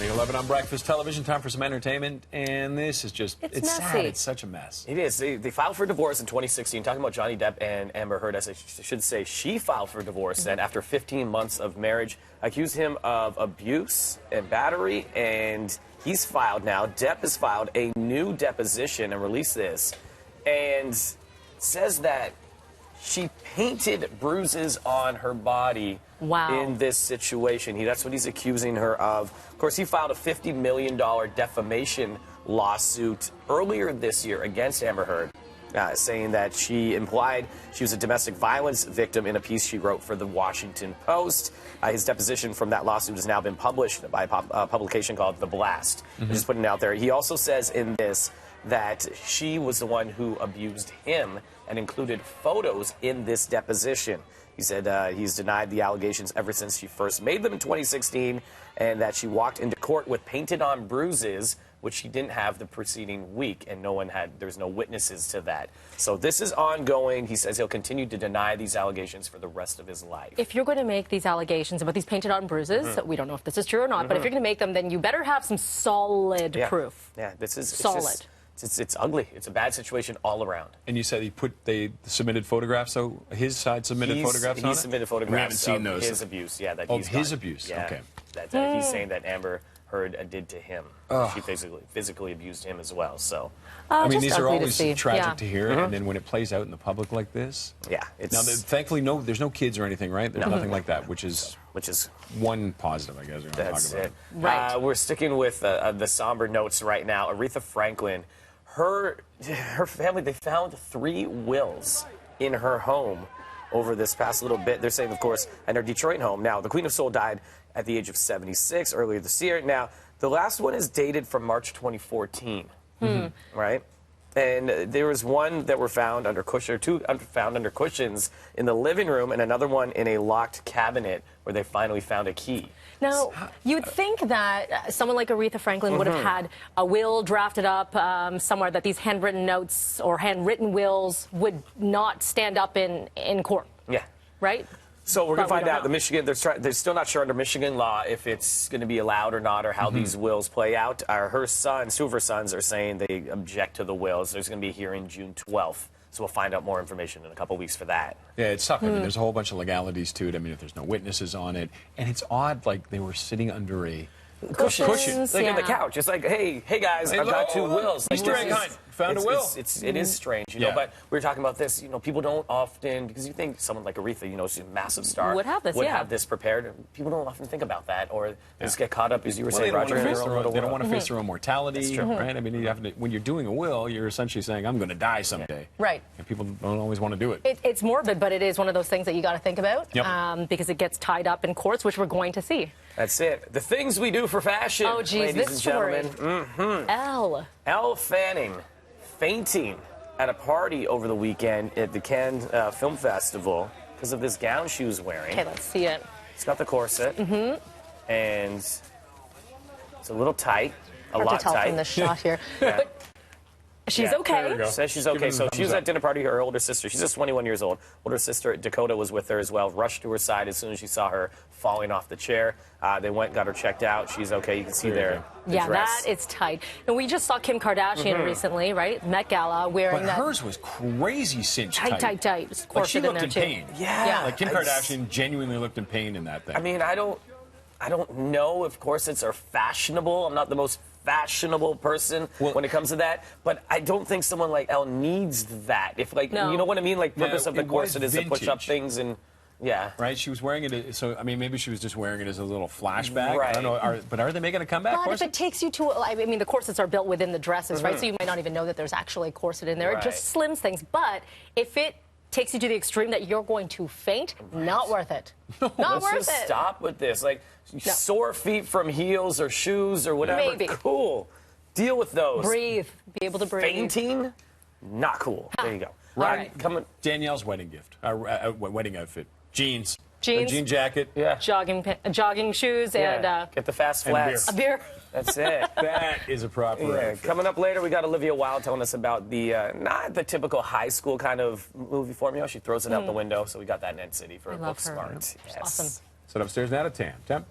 8:11 on Breakfast Television. Time for some entertainment, and this is just, it's messy. sad. It's such a mess. It is. They filed for divorce in 2016. Talking about Johnny Depp and Amber Heard, as I should say, she filed for divorce, and after 15 months of marriage, accused him of abuse and battery, and he's filed now. Depp has filed a new deposition and released this, and says that she painted bruises on her body in this situation. That's what he's accusing her of. Of course, he filed a $50 million defamation lawsuit earlier this year against Amber Heard, saying that she implied she was a domestic violence victim in a piece she wrote for the Washington Post. His deposition from that lawsuit has now been published by a publication called The Blast. I'm just putting it out there. He also says in this that she was the one who abused him and included photos in this deposition. He said he's denied the allegations ever since she first made them in 2016, and that she walked into court with painted-on bruises, which she didn't have the preceding week, and there's no witnesses to that. So this is ongoing. He says he'll continue to deny these allegations for the rest of his life. If you're going to make these allegations about these painted-on bruises, we don't know if this is true or not, but if you're going to make them, then you better have some solid proof. Yeah, this is solid. It's ugly. It's a bad situation all around. And you said they submitted photographs, so his side submitted photographs on it? He submitted photographs. We haven't seen those. His abuse, yeah. Of his abuse, yeah, okay. That he's saying that Amber Heard did to him. She physically abused him as well, so. I mean, these are always tragic to hear, Mm-hmm. and then when it plays out in the public like this. Yeah. Now, thankfully, there's no kids or anything, right? There's nothing like that, which is one positive, I guess, we're going to talk about. Right. We're sticking with the somber notes right now. Aretha Franklin, her family, they found 3 wills in her home over this past little bit. They're saying, of course, in her Detroit home. Now, the Queen of Soul died at the age of 76 earlier this year. Now, the last one is dated from March 2014, right? And there was one that were found under cushion, or 2 found under cushions in the living room, and another one in a locked cabinet where they finally found a key. Now, you'd think that someone like Aretha Franklin would have had a will drafted up somewhere, that these handwritten notes or handwritten wills would not stand up in court. Yeah. Right? So we're going to find out. The Michigan, they're still not sure under Michigan law if it's going to be allowed or not, or how these wills play out. Her sons, 2 of her sons, are saying they object to the wills. There's going to be a hearing June 12th. So we'll find out more information in a couple weeks for that. Yeah, it's tough. I mean, there's a whole bunch of legalities to it. I mean, if there's no witnesses on it. And it's odd, like, they were sitting under a cushion. Like on the couch. It's like, hey guys, I've got 2 wills. Easter egg hunt. Found a will. It is strange, you know, but we were talking about this, you know, people don't often, because you think someone like Aretha, you know, she's a massive star, would have this prepared. People don't often think about that, or they just get caught up, as you were saying, Roger. They don't want to face their own mortality, right? I mean, you have to, when you're doing a will, you're essentially saying, I'm going to die someday. Right. And people don't always want to do it. It's morbid, but it is one of those things that you got to think about because it gets tied up in courts, which we're going to see. That's it. The things we do for fashion, oh, geez, ladies this and story. gentlemen. Elle Fanning fainting at a party over the weekend at the Cannes Film Festival because of this gown she was wearing. Okay, let's see it. It's got the corset, and it's a little tight, Hard lot to tell tight. from the shot here. But she's okay. She says she's okay. So she was at dinner party. Her older sister, she's just 21 years old. Older sister Dakota was with her as well. Rushed to her side as soon as she saw her falling off the chair. They went, got her checked out. She's okay. You can see there. Yeah, that is tight. And we just saw Kim Kardashian recently, right? Met Gala wearing that. But hers was crazy cinched tight. Tight. Like she looked in pain. Yeah. Like Kim Kardashian genuinely looked in pain in that thing. I mean, I don't know if corsets are fashionable. I'm not the most fashionable person when it comes to that, but I don't think someone like Elle needs that. If you know what I mean, like purpose of the corset is to push up things and. Yeah. Right? She was wearing it, so, I mean, maybe she was just wearing it as a little flashback. Right. I don't know. But are they making a comeback? Not if it takes you to, I mean, the corsets are built within the dresses, right? So you might not even know that there's actually a corset in there. It just slims things. But if it takes you to the extreme that you're going to faint, not worth it. Not worth it. Let's just stop with this. Like, sore feet from heels or shoes or whatever. Maybe. Cool. Deal with those. Breathe. Be able to breathe. Fainting? Not cool. There you go. Right. Danielle's wedding gift. Wedding outfit. Jeans. Jeans. A jean jacket. Yeah. Jogging shoes and get the fast flats. a beer. That's it. That is a proper outfit. Coming up later, we got Olivia Wilde telling us about the not the typical high school kind of movie formula. She throws it out the window, so we got that in Ed City for Book Smart. Awesome. Sit upstairs now to Tam.